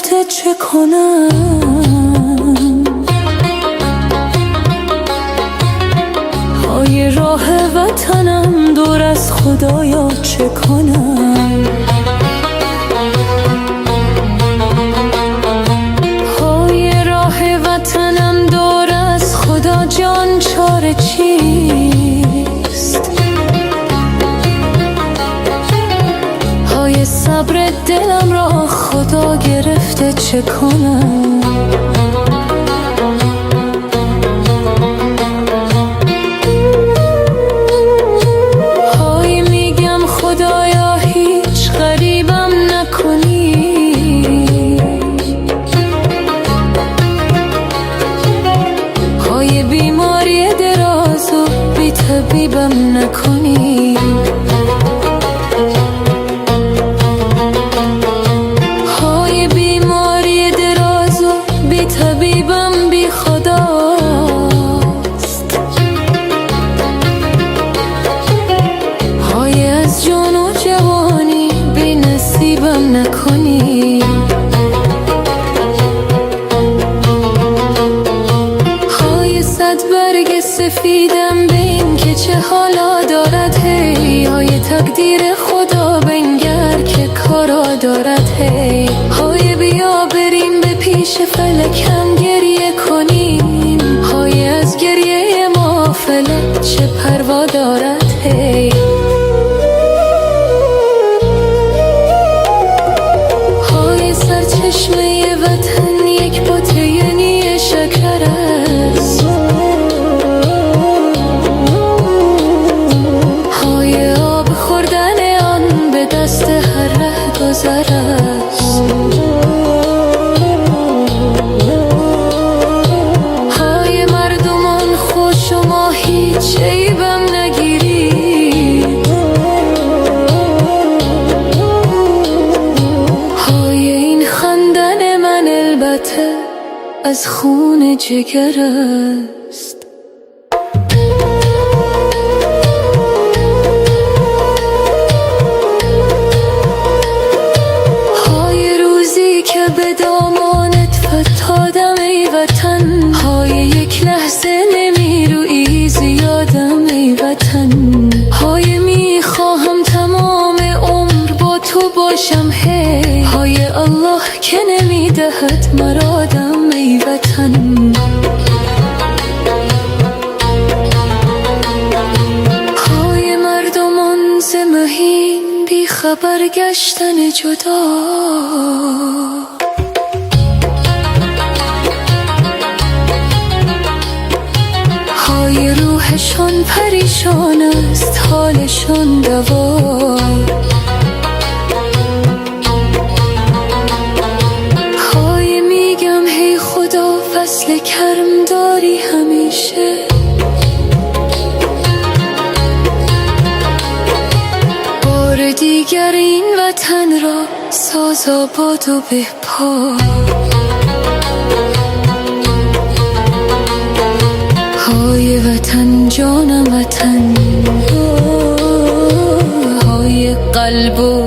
گرفته چه کنم؟ های راه وطنم دور از خدایا چه کنم؟ های راه وطنم دور از خدا جان چاره چیست؟ های صبر دلم را خدا گرفته چه کنم؟ های میگم خدایا هیچ غریبم نکنی، های بیماری دراز و بی طبیبم نکنی، های بیماری دراز و بی طبیبم بی خداست، های از جان و جوانی بی نصیبم نکنی، های صد برگ سفیدم به این که چه حالا دارد هی، های تقدیر خدا بنگر که کارا دارد هی، های بیا بریم به پیش فلکم گریه کنیم، های از گریه ما فلک چه پروا دارد هی، های سرچشمه وطن یک بطه نی شکر است، های آب خوردن آن به دست هر ره گذر است، های مردمان خوش و ما هیچ عیبم نگیرید، های این خندن من البته از خون جگر است. های روزی که به دامانت فتادم ای وطن، های یک لحظه نمیرویی زیادم ای وطن، های میخواهم تمام عمر با تو باشم هی، های الله که نمیدهد مرادم ای وطن، های مردمان ز مهین بی خبر گشتن جدا، های روحشان پریشان است حالشان دوا، های میگم هی خدا فصل کرم داری همیشه، بار دیگر این وطن را ساز آباد و بپا، های وطن جانم وطن، های قلب و